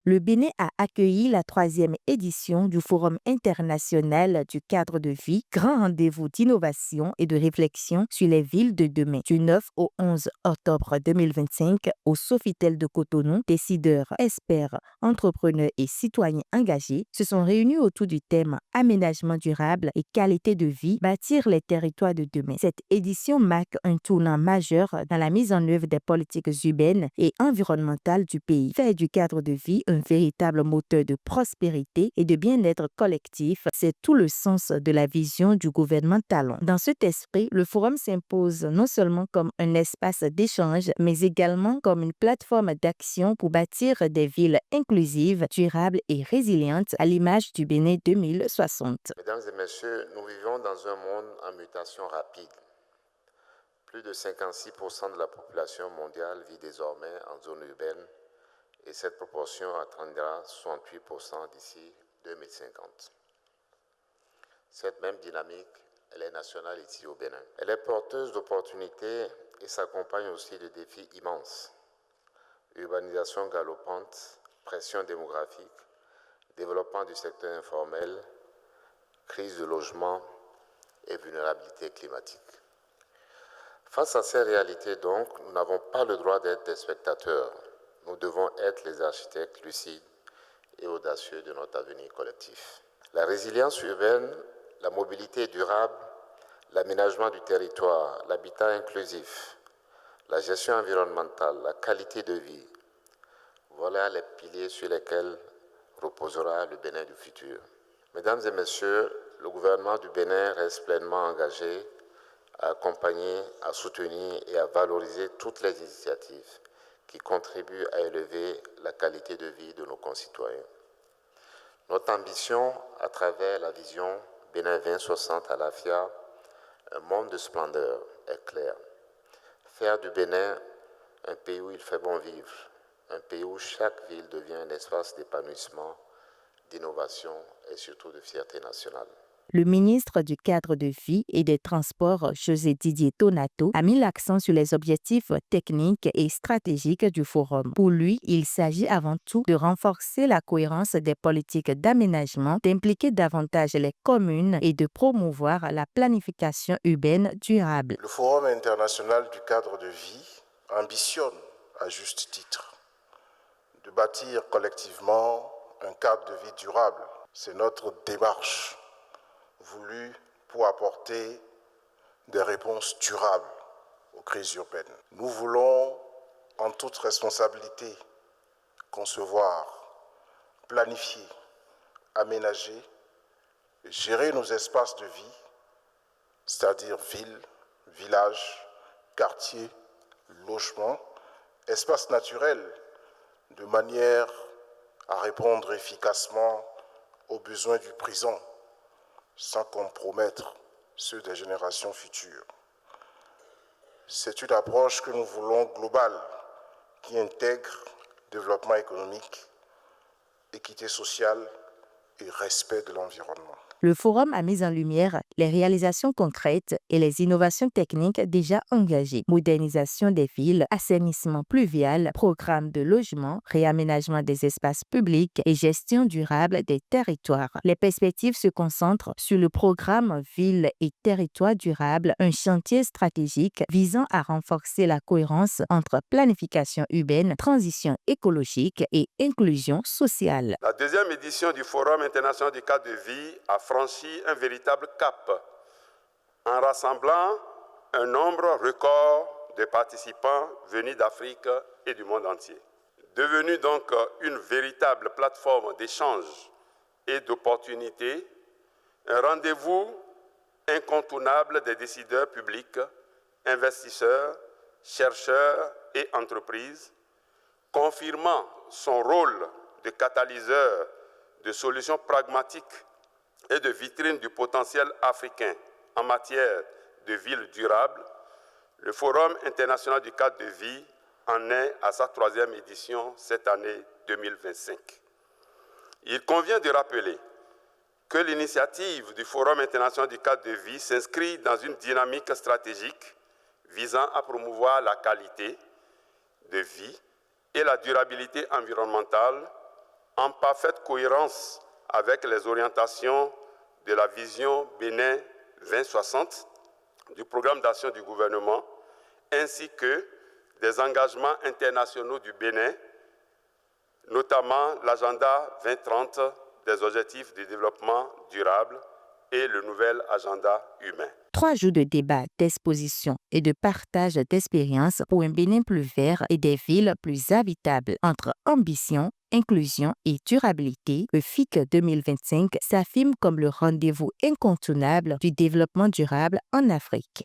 Le Bénin a accueilli la troisième édition du Forum international du cadre de vie, grand rendez-vous d'innovation et de réflexion sur les villes de demain. Du 9 au 11 octobre 2025 au Sofitel de Cotonou, décideurs, experts, entrepreneurs et citoyens engagés se sont réunis autour du thème aménagement durable et qualité de vie, bâtir les territoires de demain. Cette édition marque un tournant majeur dans la mise en œuvre des politiques urbaines et environnementales du pays. Faire du cadre de vie un véritable moteur de prospérité et de bien-être collectif, c'est tout le sens de la vision du gouvernement Talon. Dans cet esprit, le forum s'impose non seulement comme un espace d'échange, mais également comme une plateforme d'action pour bâtir des villes inclusives, durables et résilientes à l'image du Bénin 2060. Mesdames et messieurs, nous vivons dans un monde en mutation rapide. Plus de 56% de la population mondiale vit désormais en zone urbaine et cette proportion atteindra 68% d'ici 2050. Cette même dynamique, elle est nationale ici au Bénin. Elle est porteuse d'opportunités et s'accompagne aussi de défis immenses. Urbanisation galopante, pression démographique, développement du secteur informel, crise de logement et vulnérabilité climatique. Face à ces réalités donc, nous n'avons pas le droit d'être des spectateurs. Nous devons être les architectes lucides et audacieux de notre avenir collectif. La résilience urbaine, la mobilité durable, l'aménagement du territoire, l'habitat inclusif, la gestion environnementale, la qualité de vie, voilà les piliers sur lesquels reposera le Bénin du futur. Mesdames et messieurs, le gouvernement du Bénin reste pleinement engagé à accompagner, à soutenir et à valoriser toutes les initiatives qui contribuent à élever la qualité de vie de nos concitoyens. Notre ambition, à travers la vision Bénin 2060 à l'AFIA, un monde de splendeur, est claire. Faire du Bénin un pays où il fait bon vivre, un pays où chaque ville devient un espace d'épanouissement, d'innovation et surtout de fierté nationale. Le ministre du Cadre de vie et des Transports, José Didier Tonato, a mis l'accent sur les objectifs techniques et stratégiques du forum. Pour lui, il s'agit avant tout de renforcer la cohérence des politiques d'aménagement, d'impliquer davantage les communes et de promouvoir la planification urbaine durable. Le Forum international du cadre de vie ambitionne, à juste titre, de bâtir collectivement un cadre de vie durable. C'est notre démarche voulu pour apporter des réponses durables aux crises urbaines. Nous voulons, en toute responsabilité, concevoir, planifier, aménager et gérer nos espaces de vie, c'est-à-dire villes, villages, quartiers, logements, espaces naturels, de manière à répondre efficacement aux besoins du présent, sans compromettre ceux des générations futures. C'est une approche que nous voulons globale, qui intègre développement économique, équité sociale et respect de l'environnement. Le forum a mis en lumière les réalisations concrètes et les innovations techniques déjà engagées. Modernisation des villes, assainissement pluvial, programme de logement, réaménagement des espaces publics et gestion durable des territoires. Les perspectives se concentrent sur le programme Villes et territoires durables, un chantier stratégique visant à renforcer la cohérence entre planification urbaine, transition écologique et inclusion sociale. La deuxième édition du Forum international du cadre de vie a franchi un véritable cap en rassemblant un nombre record de participants venus d'Afrique et du monde entier. Devenu donc une véritable plateforme d'échange et d'opportunités, un rendez-vous incontournable des décideurs publics, investisseurs, chercheurs et entreprises, confirmant son rôle de catalyseur de solutions pragmatiques et de vitrine du potentiel africain en matière de villes durables, le Forum international du cadre de vie en est à sa troisième édition cette année 2025. Il convient de rappeler que l'initiative du Forum international du cadre de vie s'inscrit dans une dynamique stratégique visant à promouvoir la qualité de vie et la durabilité environnementale en parfaite cohérence avec les orientations de la vision Bénin 2060 du programme d'action du gouvernement, ainsi que des engagements internationaux du Bénin, notamment l'agenda 2030 des objectifs de développement durable et le nouvel agenda humain. 3 jours de débat, d'exposition et de partage d'expériences pour un Bénin plus vert et des villes plus habitables. Entre ambition, inclusion et durabilité, le FIC 2025 s'affirme comme le rendez-vous incontournable du développement durable en Afrique.